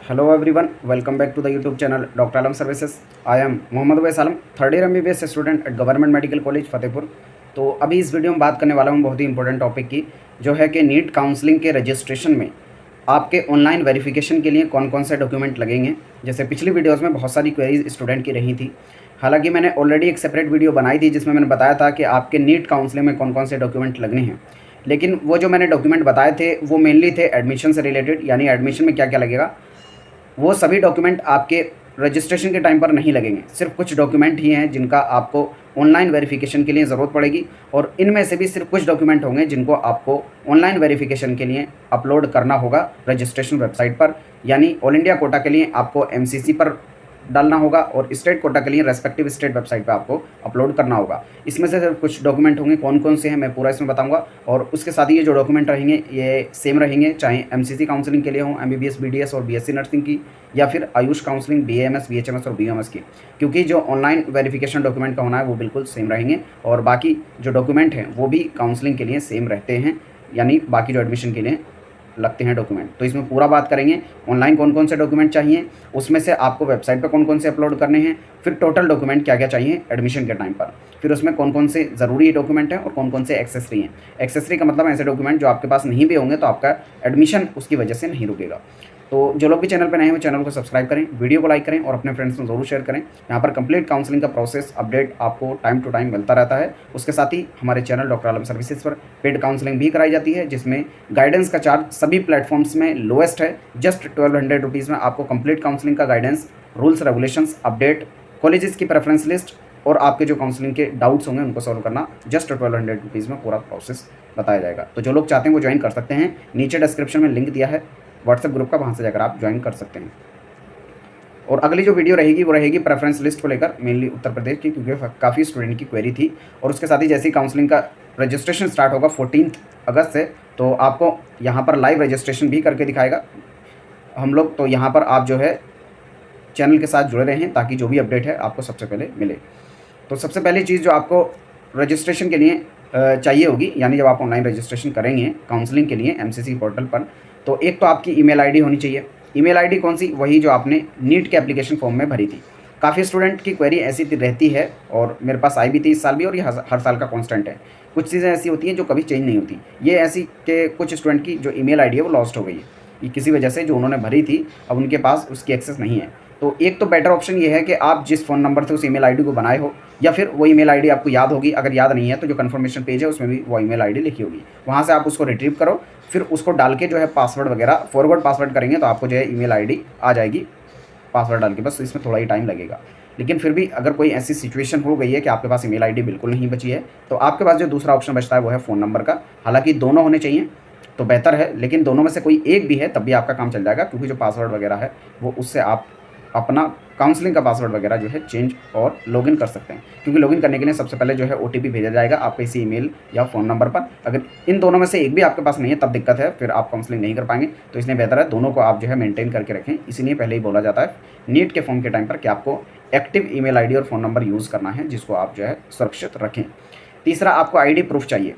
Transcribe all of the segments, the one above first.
Hello everyone, welcome back to the YouTube channel Dr. Alam Services. I am Mohammad Awais Alam, third year MBBS student at government medical college Fatehpur. तो अभी इस video में बात करने वाला हूँ बहुत ही इंपॉर्टेंट टॉपिक की, जो है कि नीट काउंसलिंग के रजिस्ट्रेशन में आपके ऑनलाइन वेरिफिकेशन के लिए कौन कौन से डॉक्यूमेंट लगेंगे। जैसे पिछली वीडियोज़ में बहुत सारी क्वेरीज स्टूडेंट की रही थी। हालांकि मैंने ऑलरेडी एक सेपरेट वीडियो बनाई थी जिसमें मैंने बताया था कि आपके नीट काउंसलिंग में कौन कौन से डॉक्यूमेंट लगने हैं, लेकिन वो जो मैंने डॉक्यूमेंट बताए थे वो मेनली थे एडमिशन से रिलेटेड, यानी एडमिशन में क्या क्या लगेगा। वो सभी डॉक्यूमेंट आपके रजिस्ट्रेशन के टाइम पर नहीं लगेंगे, सिर्फ कुछ डॉक्यूमेंट ही हैं जिनका आपको ऑनलाइन वेरिफिकेशन के लिए ज़रूरत पड़ेगी, और इनमें से भी सिर्फ कुछ डॉक्यूमेंट होंगे जिनको आपको ऑनलाइन वेरिफिकेशन के लिए अपलोड करना होगा रजिस्ट्रेशन वेबसाइट पर। यानी ऑल इंडिया कोटा के लिए आपको MCC पर डालना होगा और स्टेट कोटा के लिए रेस्पेक्टिव स्टेट वेबसाइट पे आपको अपलोड करना होगा। इसमें से सिर्फ कुछ डॉक्यूमेंट होंगे, कौन कौन से हैं मैं पूरा इसमें बताऊंगा। और उसके साथ ही ये जो डॉक्यूमेंट रहेंगे ये सेम रहेंगे, चाहे MCC काउंसलिंग के लिए हो, MBBS BDS और BSc नर्सिंग की, या फिर आयुष काउंसलिंग BAMS BHMS और BMS की, क्योंकि जो ऑनलाइन वेरिफिकेशन डॉक्यूमेंट का होना है वो बिल्कुल सेम रहेंगे और बाकी जो डॉक्यूमेंट हैं वो भी काउंसलिंग के लिए सेम रहते हैं, यानी बाकी जो एडमिशन के लिए लगते हैं डॉक्यूमेंट। तो इसमें पूरा बात करेंगे ऑनलाइन कौन कौन से डॉक्यूमेंट चाहिए, उसमें से आपको वेबसाइट पर कौन कौन से अपलोड करने हैं, फिर टोटल डॉक्यूमेंट क्या क्या चाहिए एडमिशन के टाइम पर, फिर उसमें कौन कौन से ज़रूरी डॉक्यूमेंट हैं और कौन कौन से एक्सेसरी हैं। एक्सेसरी का मतलब ऐसे डॉक्यूमेंट जो आपके पास नहीं भी होंगे तो आपका एडमिशन उसकी वजह से नहीं रुकेगा। तो जो लोग भी चैनल पर नए हैं वो चैनल को सब्सक्राइब करें, वीडियो को लाइक करें और अपने फ्रेंड्स में ज़रूर शेयर करें। यहाँ पर कंप्लीट काउंसलिंग का प्रोसेस अपडेट आपको टाइम टू टाइम मिलता रहता है। उसके साथ ही हमारे चैनल डॉक्टर आलम सर्विसेज पर पेड काउंसलिंग भी कराई जाती है, जिसमें गाइडेंस का चार्ज सभी प्लेटफॉर्म्स में लोएस्ट है। जस्ट 1200 रुपीज़ में आपको कंप्लीट काउंसलिंग का guidance, rules regulations, update, colleges की प्रेफरेंस लिस्ट और आपके जो काउंसलिंग के डाउट्स होंगे उनको सॉल्व करना जस्ट 1200 रुपीज़ में पूरा प्रोसेस बताया जाएगा। तो जो लोग चाहते हैं वो ज्वाइन कर सकते हैं, नीचे डिस्क्रिप्शन में लिंक दिया है व्हाट्सएप ग्रुप का, वहाँ से जाकर आप ज्वाइन कर सकते हैं। और अगली जो वीडियो रहेगी वो रहेगी प्रेफरेंस लिस्ट को लेकर, मेनली उत्तर प्रदेश की, क्योंकि काफ़ी स्टूडेंट की क्वेरी थी। और उसके साथ ही जैसे ही काउंसलिंग का रजिस्ट्रेशन स्टार्ट होगा 14 अगस्त से, तो आपको यहाँ पर लाइव रजिस्ट्रेशन भी करके दिखाएगा हम लोग। तो यहाँ पर आप जो है चैनल के साथ जुड़े रहें ताकि जो भी अपडेट है आपको सबसे पहले मिले। तो सबसे पहली चीज़ जो आपको रजिस्ट्रेशन के लिए चाहिए होगी, यानी जब आप ऑनलाइन रजिस्ट्रेशन करेंगे काउंसलिंग के लिए MCC पोर्टल पर, तो एक तो आपकी ईमेल आईडी होनी चाहिए। ईमेल आईडी कौन सी? वही जो आपने नीट के एप्लीकेशन फॉर्म में भरी थी। काफ़ी स्टूडेंट की क्वेरी ऐसी रहती है और मेरे पास आई भी थी इस साल भी, और ये हर साल का कांस्टेंट है। कुछ चीज़ें ऐसी होती हैं जो कभी चेंज नहीं होती। ये ऐसी कि कुछ स्टूडेंट की जो ईमेल आईडी है वो लॉस्ट हो गई है, ये किसी वजह से जो उन्होंने भरी थी अब उनके पास उसकी एक्सेस नहीं है। तो एक तो बेटर ऑप्शन ये है कि आप जिस फ़ोन नंबर से उस ईमेल आईडी को बनाए हो, या फिर वो ईमेल आईडी आपको याद होगी, अगर याद नहीं है तो जो कन्फर्मेशन पेज है उसमें भी वो ईमेल आईडी लिखी होगी, वहाँ से आप उसको रिट्रीव करो, फिर उसको डाल के जो है पासवर्ड वगैरह फॉरवर्ड पासवर्ड करेंगे तो आपको जो है ईमेल आईडी आ जाएगी पासवर्ड डाल के। बस इसमें थोड़ा ही टाइम लगेगा, लेकिन फिर भी अगर कोई ऐसी सिचुएशन हो गई है कि आपके पास ईमेल आईडी बिल्कुल नहीं बची है, तो आपके पास जो दूसरा ऑप्शन बचता है वो है फ़ोन नंबर का। हालांकि दोनों होने चाहिए तो बेहतर है, लेकिन दोनों में से कोई एक भी है तब भी आपका काम चल जाएगा, क्योंकि जो पासवर्ड वगैरह है वो उससे आप अपना काउंसलिंग का पासवर्ड वगैरह जो है चेंज और लॉगिन कर सकते हैं। क्योंकि लॉगिन करने के लिए सबसे पहले जो है OTP भेजा जाएगा आपके इसी ईमेल या फ़ोन नंबर पर। अगर इन दोनों में से एक भी आपके पास नहीं है तब दिक्कत है, फिर आप काउंसलिंग नहीं कर पाएंगे। तो इसलिए बेहतर है दोनों को आप जो है मेंटेन करके रखें। इसीलिए पहले ही बोला जाता है नीट के फॉर्म के टाइम पर कि आपको एक्टिव ईमेल आईडी और फ़ोन नंबर यूज़ करना है, जिसको आप जो है सुरक्षित रखें। तीसरा, आपको ID प्रूफ चाहिए।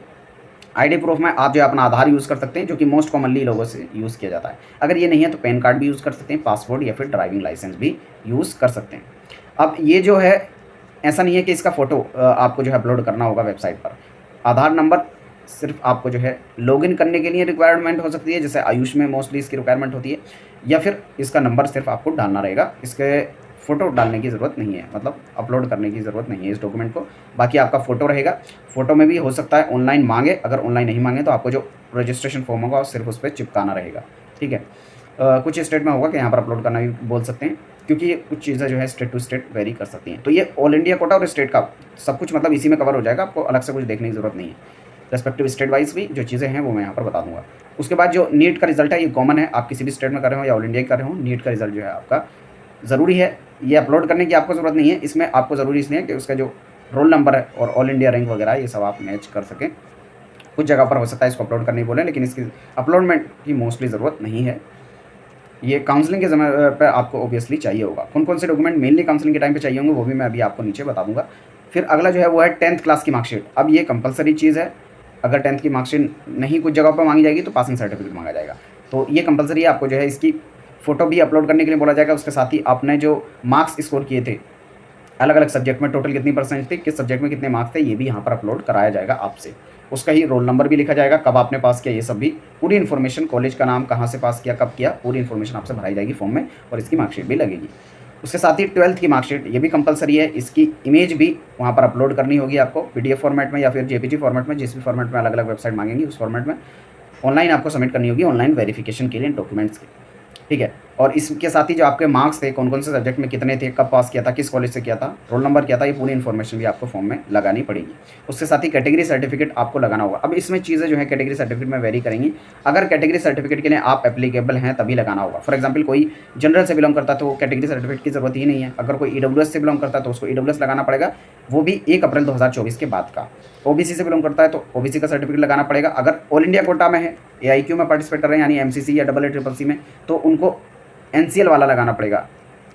ID प्रूफ में आप जो है अपना आधार यूज़ कर सकते हैं, जो कि मोस्ट कॉमनली लोगों से यूज़ किया जाता है। अगर ये नहीं है तो पैन कार्ड भी यूज़ कर सकते हैं, पासपोर्ट या फिर ड्राइविंग लाइसेंस भी यूज़ कर सकते हैं। अब ये जो है ऐसा नहीं है कि इसका फ़ोटो आपको जो है अपलोड करना होगा वेबसाइट पर। आधार नंबर सिर्फ आपको जो है लॉगिन करने के लिए रिक्वायरमेंट हो सकती है, जैसे आयुष में मोस्टली इसकी रिक्वायरमेंट होती है, या फिर इसका नंबर सिर्फ आपको डालना रहेगा। इसके फ़ोटो डालने की ज़रूरत नहीं है, मतलब अपलोड करने की ज़रूरत नहीं है इस डॉक्यूमेंट को। बाकी आपका फ़ोटो रहेगा। फ़ोटो में भी हो सकता है ऑनलाइन मांगे, अगर ऑनलाइन नहीं मांगे तो आपको जो रजिस्ट्रेशन फॉर्म होगा सिर्फ उस पर चिपकाना रहेगा, ठीक है। कुछ स्टेट में होगा कि यहाँ पर अपलोड करना भी बोल सकते हैं, क्योंकि ये कुछ चीज़ें जो है स्टेट टू स्टेट वेरी कर सकती हैं। तो ये ऑल इंडिया कोटा और स्टेट का सब कुछ मतलब इसी में कवर हो जाएगा, आपको अलग से कुछ देखने की ज़रूरत नहीं है। रेस्पेक्टिव स्टेट वाइज भी जो चीज़ें हैं वो मैं यहाँ पर बता दूँगा। उसके बाद जो नीट का रिजल्ट है ये कॉमन है, आप किसी भी स्टेट में कर रहे हो या ऑल इंडिया कर रहे हो, नीट का रिजल्ट जो है आपका ज़रूरी है। ये अपलोड करने की आपको ज़रूरत नहीं है, इसमें आपको ज़रूरी इसलिए है कि उसका जो रोल नंबर है और ऑल इंडिया रैंक वगैरह ये सब आप मैच कर सकें। कुछ जगह पर हो सकता है इसको अपलोड करने बोले, लेकिन इसकी अपलोडमेंट की मोस्टली ज़रूरत नहीं है। ये काउंसलिंग के समय पर आपको ऑब्वियसली चाहिए होगा। कौन कौन से डॉक्यूमेंट मेनली काउंसलिंग के टाइम पे चाहिए होंगे वो भी मैं अभी आपको नीचे बता दूंगा। फिर अगला जो है वो है 10th क्लास की मार्कशीट। अब ये कंपलसरी चीज़ है, अगर 10th की मार्कशीट नहीं कुछ जगह पर मांगी जाएगी तो पासिंग सर्टिफिकेट मांगा जाएगा। तो ये कंपलसरी है, आपको जो है इसकी फ़ोटो भी अपलोड करने के लिए बोला जाएगा। उसके साथ ही आपने जो मार्क्स स्कोर किए थे अलग अलग सब्जेक्ट में, टोटल कितनी परसेंटेज थी, किस सब्जेक्ट में कितने मार्क्स थे, ये भी यहाँ पर अपलोड कराया जाएगा आपसे। उसका ही रोल नंबर भी लिखा जाएगा, कब आपने पास किया, ये सब भी पूरी इन्फॉर्मेशन, कॉलेज का नाम, कहाँ से पास किया, कब किया, पूरी इन्फॉर्मेशन आपसे भराई जाएगी फॉर्म में और इसकी मार्कशीट भी लगेगी। उसके साथ ही 12th की मार्कशीट ये भी कंपलसरी है, इसकी इमेज भी वहाँ पर अपलोड करनी होगी आपको पीडीएफ फॉर्मेट में या फिर जेपीजी फॉर्मेट में, जिस भी फॉर्मेट में अलग अलग वेबसाइट मांगेंगी उस फॉर्मेट में ऑनलाइन आपको सबमिट करनी होगी, ऑनलाइन वेरिफिकेशन के लिए डॉक्यूमेंट्स के। ठीक है, और इसके साथ ही जो आपके मार्क्स थे, कौन कौन से सब्जेक्ट में कितने थे, कब पास किया था, किस कॉलेज से किया था, रोल नंबर क्या था, ये पूरी इन्फॉर्मेशन भी आपको फॉर्म में लगानी पड़ेगी। उसके साथ ही कैटेगरी सर्टिफिकेट आपको लगाना होगा। अब इसमें चीज़ें जो है कैटेगरी सर्टिफिकेट में वेरी करेंगी। अगर कैटेगरी सर्टिफिकेट के लिए आप एप्लीकेबल हैं तभी लगाना होगा। फॉर एग्जाम्पल कोई जनरल से बिलोंग करता है तो कैटेगरी सर्टिफिकेट की जरूरत ही नहीं है। अगर कोई ईडब्ल्यूएस से बिलोंग करता है तो उसको ईडब्ल्यूएस लगाना पड़ेगा, वो भी 1 अप्रैल 2024 के बाद का। ओबीसी से बिलोंग करता है तो ओबीसी का सर्टिफिकेट लगाना पड़ेगा। अगर ऑल इंडिया कोटा में है, एआईक्यू में पार्टिसिपेट कर रहे हैं यानी एमसीसी या AA-CCC में, तो उनको एनसीएल वाला लगाना पड़ेगा,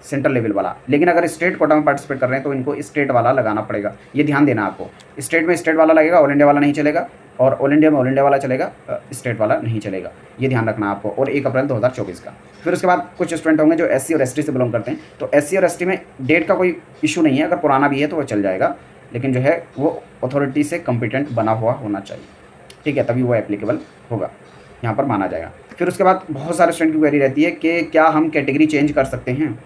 सेंट्रल लेवल वाला। लेकिन अगर स्टेट कोटा में पार्टिसिपेट कर रहे हैं तो इनको स्टेट वाला लगाना पड़ेगा। ये ध्यान देना आपको, स्टेट में स्टेट वाला लगेगा, ऑल इंडिया वाला नहीं चलेगा, और ऑल इंडिया में ऑल इंडिया वाला चलेगा, स्टेट वाला नहीं चलेगा। ये ध्यान रखना आपको। और 1 अप्रैल 2024 का। फिर उसके बाद कुछ स्टूडेंट होंगे जो SC और ST से बिलोंग करते हैं, तो SC और ST में डेट का कोई इशू नहीं है, अगर पुराना भी है तो वो चल जाएगा, लेकिन जो है वो अथॉरिटी से कॉम्पिटेंट बना हुआ होना चाहिए। ठीक है, तभी वो एप्लीकेबल होगा, यहाँ पर माना जाएगा। फिर उसके बाद बहुत सारे स्टूडेंट की क्वेरी रहती है कि क्या हम कैटेगरी चेंज कर सकते हैं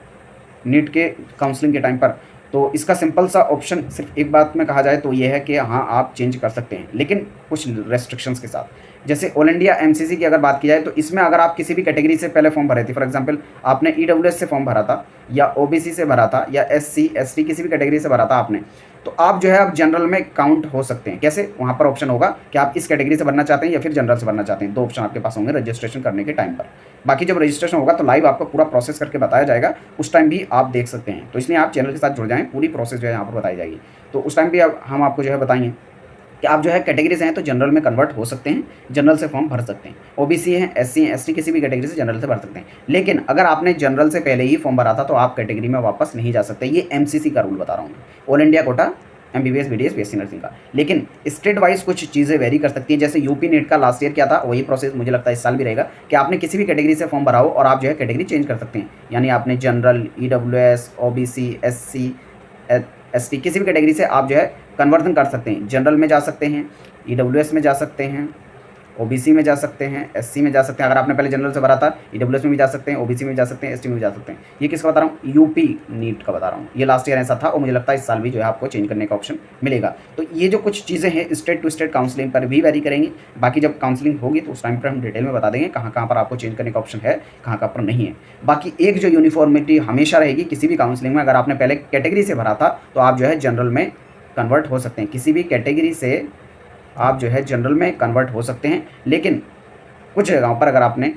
नीट के काउंसलिंग के टाइम पर। तो इसका सिंपल सा ऑप्शन सिर्फ एक बात में कहा जाए तो ये है कि हाँ आप चेंज कर सकते हैं, लेकिन कुछ रेस्ट्रिक्शंस के साथ। जैसे ऑल इंडिया एमसीसी की अगर बात की जाए तो इसमें अगर आप किसी भी कैटेगरी से पहले फॉर्म भरे थे, फॉर एग्जांपल आपने ईडब्ल्यूएस से फॉर्म भरा था या ओबीसी से भरा था या SC ST किसी भी कैटेगरी से भरा था आपने, तो आप जो है अब जनरल में काउंट हो सकते हैं। कैसे? वहाँ पर ऑप्शन होगा कि आप इस कैटेगरी से भरना चाहते हैं या फिर जनरल से भरना चाहते हैं। 2 ऑप्शन आपके पास होंगे रजिस्ट्रेशन करने के टाइम पर। बाकी जब रजिस्ट्रेशन होगा तो लाइव आपको पूरा प्रोसेस करके बताया जाएगा, उस टाइम भी आप देख सकते हैं। तो इसलिए आप चैनल के साथ जुड़ जाएँ, पूरी प्रोसेस जो है यहाँ पर बताई जाएगी। तो उस टाइम भी अब हम आपको जो है बताएंगे कि आप जो है कैटेगरी से हैं तो जनरल में कन्वर्ट हो सकते हैं, जनरल से फॉर्म भर सकते हैं। ओबीसी हैं, SC हैं, ST किसी भी कैटेगरी से जनरल से भर सकते हैं। लेकिन अगर आपने जनरल से पहले ही फॉर्म भरा था तो आप कैटेगरी में वापस नहीं जा सकते। ये MCC का रूल बता रहा हूँ मैं, all India quota MBBS BDS BSc nursing का। लेकिन स्टेट वाइज कुछ चीज़ें वेरी कर सकती हैं। जैसे यूपी नीट का लास्ट ईयर क्या था, वही प्रोसेस मुझे लगता है इस साल भी रहेगा कि आपने किसी भी कैटेगरी से फॉर्म भरा हो और आप जो है कैटेगरी चेंज कर सकते हैं। यानी आपने general, EWS, OBC, SC ST किसी भी कैटेगरी से आप जो है कन्वर्जन कर सकते हैं। जनरल में जा सकते हैं, EWS में जा सकते हैं, OBC में जा सकते हैं, SC में जा सकते हैं। अगर आपने पहले जनरल से भरा था, EWS में भी जा सकते हैं, OBC में जा सकते हैं, ST में भी जा सकते हैं। ये किसका बता रहा हूँ? यूपी नीट का बता रहा हूँ। ये लास्ट ईयर ऐसा था और मुझे लगता है इस साल भी जो है आपको चेंज करने का ऑप्शन मिलेगा। तो ये जो कुछ चीज़ें हैं स्टेट टू स्टेट काउंसलिंग पर भी वेरी करेंगी। बाकी जब काउंसलिंग होगी तो उस टाइम पर हम डिटेल में बता देंगे कहाँ कहाँ पर आपको चेंज करने का ऑप्शन है, कहाँ कहाँ पर नहीं है। बाकी एक जो यूनिफॉर्मिटी हमेशा रहेगी किसी भी काउंसलिंग में, अगर आपने पहले कैटेगरी से भरा था तो आप जो है जनरल में कन्वर्ट हो सकते हैं। किसी भी कैटेगरी से आप जो है जनरल में कन्वर्ट हो सकते हैं, लेकिन कुछ जगहों पर अगर आपने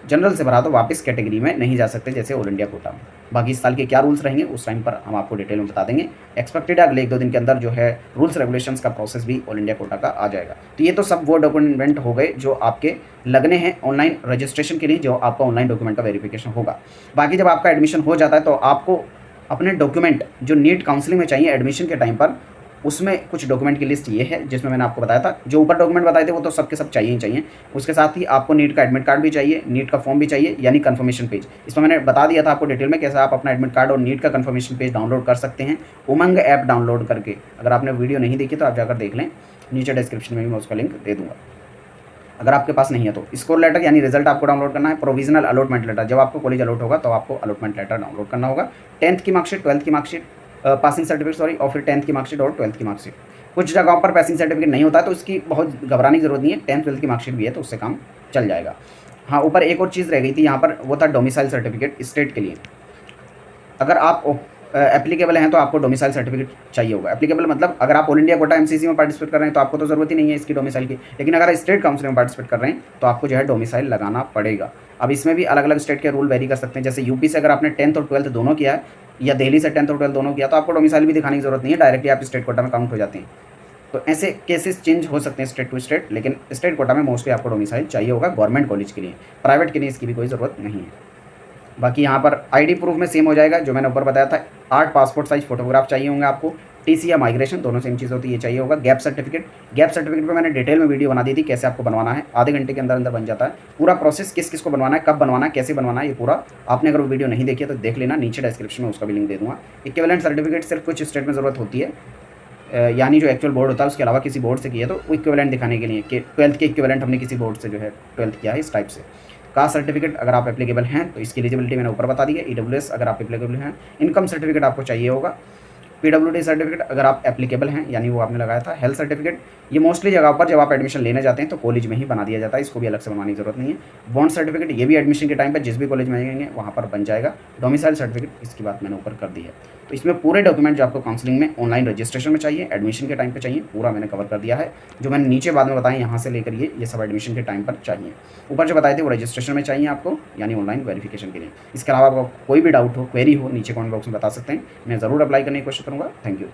जनरल से भरा तो वापस कैटेगरी में नहीं जा सकते, जैसे ऑल इंडिया कोटा में। बाकी इस साल के क्या रूल्स रहेंगे उस टाइम पर हम आपको डिटेल में बता देंगे। एक्सपेक्टेड है अगले 1-2 दिन के अंदर जो है रूल्स रेगुलेशंस का प्रोसेस भी ऑल इंडिया कोटा का आ जाएगा। तो ये तो सब वो डॉक्यूमेंट हो गए जो आपके लगने हैं ऑनलाइन रजिस्ट्रेशन के लिए, जो आपका ऑनलाइन डॉक्यूमेंट का वेरिफिकेशन होगा। बाकी जब आपका एडमिशन हो जाता है तो आपको अपने डॉक्यूमेंट जो नीट काउंसलिंग में चाहिए एडमिशन के टाइम पर, उसमें कुछ डॉक्यूमेंट की लिस्ट ये है जिसमें मैंने आपको बताया था। जो ऊपर डॉक्यूमेंट बताए थे वो तो सबके सब चाहिए ही चाहिए। उसके साथ ही आपको नीट का एडमिट कार्ड भी चाहिए, नीट का फॉर्म भी चाहिए, यानी कन्फर्मेशन पेज। इसमें मैंने बता दिया था आपको डिटेल में कैसे आप अपना एडमिट कार्ड और नीट का कन्फर्मेशन पेज डाउनलोड कर सकते हैं उमंग ऐप डाउनलोड करके। अगर आपने वीडियो नहीं देखी तो आप जाकर देख लें, नीचे डिस्क्रिप्शन में भी मैं उसका लिंक दे दूँगा अगर आपके पास नहीं है तो। स्कोर लेटर यानी रिजल्ट आपको डाउनलोड करना है। प्रोविजनल अलॉटमेंट लेटर, जब आपको कॉलेज अलॉट होगा तो आपको अलॉटमेंट लेटर डाउनलोड करना होगा। 10th की मार्कशीट, 12th की मार्कशीट, पासिंग सर्टिफिकेट सॉरी, और फिर 10th की मार्कशीट और 12th की मार्कशीट। कुछ जगहों पर पासिंग सर्टिफिकेट नहीं होता है तो इसकी बहुत घबराने की जरूरत नहीं है, 10th 12th की मार्कशीट भी है तो उससे काम चल जाएगा। हाँ, ऊपर एक और चीज़ रह गई थी यहाँ पर, वो था डोमिसाइल सर्टिफिकेट स्टेट के लिए। अगर आप एप्लीकेबल हैं तो आपको डोमिसाइल सर्टिफिकेट चाहिए होगा। एप्लीकेबल मतलब अगर आप ऑल इंडिया कोटा MCC में पार्टिसिपेट कर रहे हैं तो आपको तो ज़रूरत ही नहीं है इसकी डोमिसाइल की, लेकिन अगर स्टेट काउंसिल में पार्टिसिपेट कर रहे हैं तो आपको जो है डोमिसाइल लगाना पड़ेगा। अब इसमें भी अलग अलग स्टेट के रूल वेरी कर सकते हैं। जैसे यूपी से अगर आपने 10th और 12th दोनों किया है, या दिल्ली से 10th और 12th दोनों किया, तो आपको डोमिसाइल भी दिखाने की जरूरत नहीं है, डायरेक्टली आप स्टेट कोटा में काउंट हो जाते हैं। तो ऐसे केसेस चेंज हो सकते हैं स्टेट टू स्टेट, लेकिन स्टेट कोटा में मोस्टली आपको डोमिसाइल चाहिए होगा गवर्नमेंट कॉलेज के लिए। प्राइवेट के लिए इसकी भी कोई ज़रूरत नहीं है। बाकी यहाँ पर ID प्रूफ में सेम हो जाएगा जो मैंने ऊपर बताया था। 8 पासपोर्ट साइज फोटोग्राफ चाहिए होंगे आपको, टीसी या माइग्रेशन दोनों सेम चीज़ होती है, ये चाहिए होगा। गैप सर्टिफिकेट पे मैंने डिटेल में वीडियो बना दी थी कैसे आपको बनवाना है, आधे घंटे के अंदर अंदर बन जाता है। पूरा प्रोसेस किस किस को बनवाना है, कब बनवाना है, कैसे बनवाना है, ये पूरा आपने अगर वो वीडियो नहीं देखी है तो देख लेना, नीचे डिस्क्रिप्शन में उसका भी लिंक दे दूँगा। इक्विवेलेंट सर्टिफिकेट सिर्फ कुछ स्टेट में ज़रूरत होती है, यानी जो एक्चुअल बोर्ड होता है उसके अलावा किसी बोर्ड से किया तो वो इक्विवेलेंट दिखाने के लिए कि 12th के इक्विवेलेंट हमने किसी बोर्ड से जो है 12th किया है, इस टाइप से। कास्ट सर्टिफिकेट अगर आप एप्लीकेबल हैं तो इसकी एलिजिबिलिटी मैंने ऊपर बता दी है। ईडब्ल्यूएस अगर आप एप्लीकेबल हैं। इनकम सर्टिफिकेट आपको चाहिए होगा। पीडब्ल्यूडी सर्टिफिकेट अगर आप एप्लीकेबल हैं, यानी वो आपने लगाया था। हेल्थ सर्टिफिकेट ये मोस्टली जगह पर जब आप एडमिशन लेने जाते हैं तो कॉलेज में ही बना दिया जाता है, इसको भी अलग से बनवाने की जरूरत नहीं है। बॉन्ड सर्टिफिकेट ये भी एडमिशन के टाइम पर जिस भी कॉलेज में आएंगे वहाँ पर बन जाएगा। डोमिसाइल सर्टिफिकेट इसकी बात मैंने ऊपर कर दी है। तो इसमें पूरे डॉक्यूमेंट जो आपको काउंसलिंग में ऑनलाइन रजिस्ट्रेशन में चाहिए, एडमिशन के टाइम पे चाहिए, पूरा मैंने कवर कर दिया है। जो मैंने नीचे बाद में बताया यहाँ से लेकर ये सब एडमिशन के टाइम पर चाहिए। ऊपर जो बताए थे वो रजिस्ट्रेशन में चाहिए आपको, यानी ऑनलाइन वेरिफिकेशन के लिए। इसके अलावा आपको कोई भी डाउट हो, क्वेरी हो, नीचे कमेंट बॉक्स में बता सकते हैं, मैं ज़रूर अप्लाई करने की कोशिश करूँगा। Thank you.